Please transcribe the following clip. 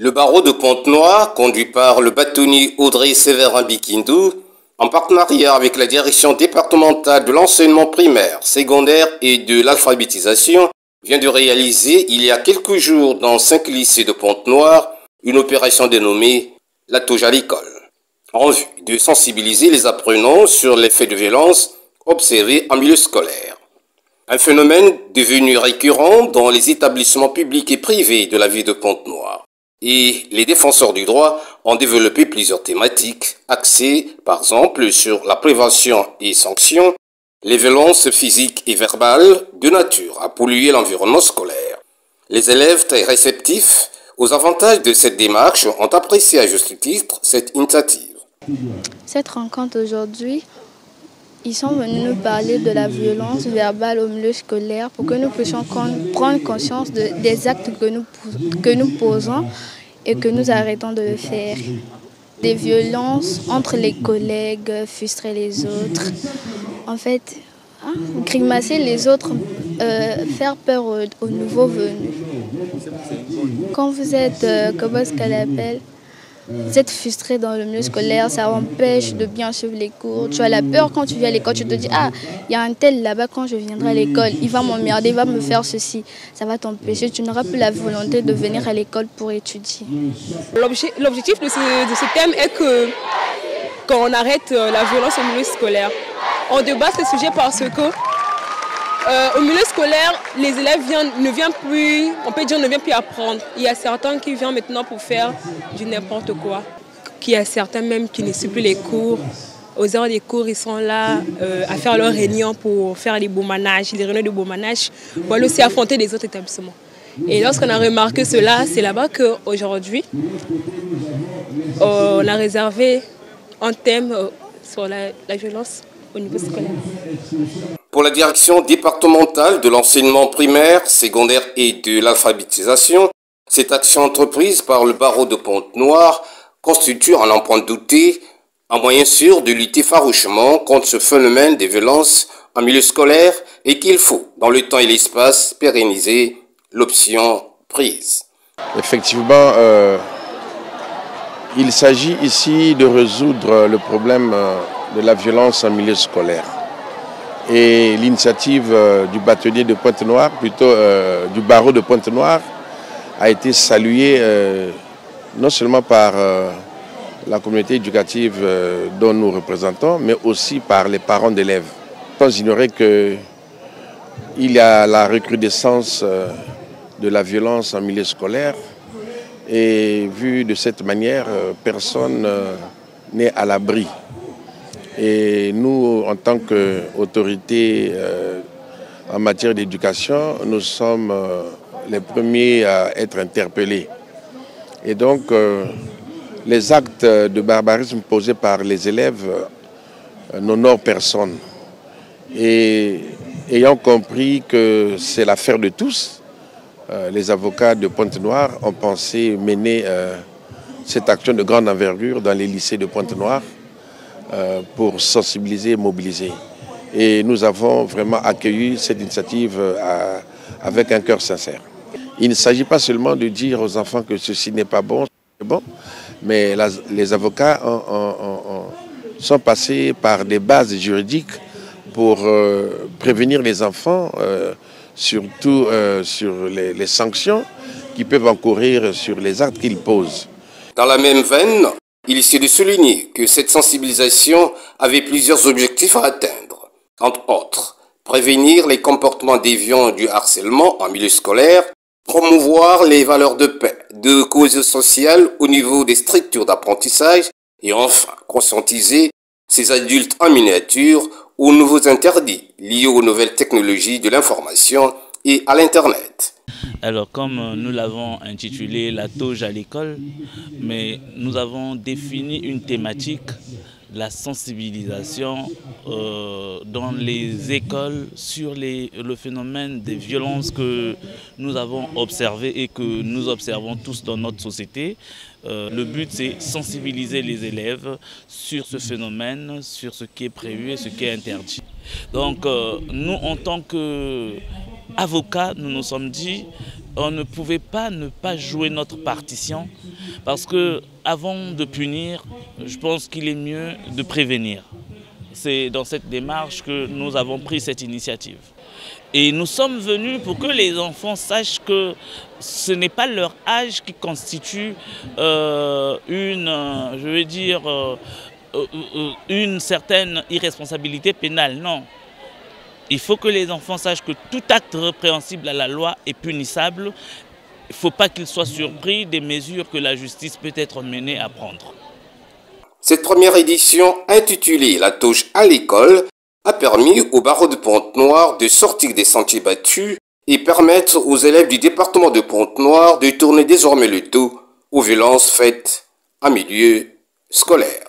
Le barreau de Pointe-Noire, conduit par le bâtonnier Audrey Séverin Bikindou, en partenariat avec la direction départementale de l'enseignement primaire, secondaire et de l'alphabétisation, vient de réaliser il y a quelques jours dans 5 lycées de Pointe-Noire une opération dénommée la touche à l'école, en vue de sensibiliser les apprenants sur les faits de violence observés en milieu scolaire. Un phénomène devenu récurrent dans les établissements publics et privés de la ville de Pointe-Noire. Et les défenseurs du droit ont développé plusieurs thématiques axées, par exemple, sur la prévention et sanctions, les violences physiques et verbales de nature à polluer l'environnement scolaire. Les élèves très réceptifs aux avantages de cette démarche ont apprécié à juste titre cette initiative. Cette rencontre aujourd'hui, ils sont venus nous parler de la violence verbale au milieu scolaire pour que nous puissions prendre conscience des actes que nous posons et que nous arrêtons de le faire. Des violences entre les collègues, frustrer les autres. En fait, grimacer les autres, faire peur aux nouveaux venus. Quand vous êtes, comment est-ce qu'elle appelle ? Vous êtes frustré dans le milieu scolaire, ça empêche de bien suivre les cours. Tu as la peur quand tu viens à l'école, tu te dis « Ah, il y a un tel là-bas quand je viendrai à l'école, il va m'emmerder, il va me faire ceci. » Ça va t'empêcher, tu n'auras plus la volonté de venir à l'école pour étudier. L'objectif de ce thème est qu'on arrête la violence au milieu scolaire. On débat ce sujet parce que au milieu scolaire, les élèves ne viennent plus, on peut dire ne viennent plus apprendre. Il y a certains qui viennent maintenant pour faire du n'importe quoi. Il y a certains même qui ne suivent plus les cours. Aux heures des cours, ils sont là à faire leurs réunions pour faire les réunions de beau manage, pour aller aussi affronter des autres établissements. Et lorsqu'on a remarqué cela, c'est là-bas qu'aujourd'hui, on a réservé un thème sur la violence au niveau scolaire. Pour la direction départementale de l'enseignement primaire, secondaire et de l'alphabétisation, cette action entreprise par le barreau de Pointe-Noire constitue, à n'en point douter, un moyen sûr de lutter farouchement contre ce phénomène des violences en milieu scolaire et qu'il faut, dans le temps et l'espace, pérenniser l'option prise. Effectivement, il s'agit ici de résoudre le problème de la violence en milieu scolaire. Et l'initiative du bâtonnier de Pointe-Noire, plutôt du barreau de Pointe-Noire, a été saluée non seulement par la communauté éducative dont nous représentons, mais aussi par les parents d'élèves. Sans ignorer qu'il y a la recrudescence de la violence en milieu scolaire et vu de cette manière, personne n'est à l'abri. Et nous, en tant qu'autorité en matière d'éducation, nous sommes les premiers à être interpellés. Et donc, les actes de barbarisme posés par les élèves n'honorent personne. Et ayant compris que c'est l'affaire de tous, les avocats de Pointe-Noire ont pensé mener cette action de grande envergure dans les lycées de Pointe-Noire pour sensibiliser et mobiliser. Et nous avons vraiment accueilli cette initiative avec un cœur sincère. Il ne s'agit pas seulement de dire aux enfants que ceci n'est pas bon, mais les avocats sont passés par des bases juridiques pour prévenir les enfants, surtout sur les sanctions qui peuvent encourir sur les actes qu'ils posent. Dans la même veine, il est de souligner que cette sensibilisation avait plusieurs objectifs à atteindre. Entre autres, prévenir les comportements déviants du harcèlement en milieu scolaire, promouvoir les valeurs de paix, de cause sociale au niveau des structures d'apprentissage et enfin conscientiser ces adultes en miniature aux nouveaux interdits liés aux nouvelles technologies de l'information et à l'Internet. Alors, comme nous l'avons intitulé la touche à l'école, mais nous avons défini une thématique, la sensibilisation dans les écoles sur le phénomène des violences que nous avons observé et que nous observons tous dans notre société. Le but, c'est sensibiliser les élèves sur ce phénomène, sur ce qui est prévu et ce qui est interdit. Donc, nous, en tant qu'avocats, nous nous sommes dit on ne pouvait pas ne pas jouer notre partition parce que avant de punir, je pense qu'il est mieux de prévenir. C'est dans cette démarche que nous avons pris cette initiative. Et nous sommes venus pour que les enfants sachent que ce n'est pas leur âge qui constitue une certaine irresponsabilité pénale. Non. Il faut que les enfants sachent que tout acte répréhensible à la loi est punissable. Il ne faut pas qu'ils soient surpris des mesures que la justice peut être menée à prendre. Cette première édition, intitulée « La touche à l'école », a permis au barreau de Pointe-Noire de sortir des sentiers battus et permettre aux élèves du département de Pointe-Noire de tourner désormais le dos aux violences faites en milieu scolaire.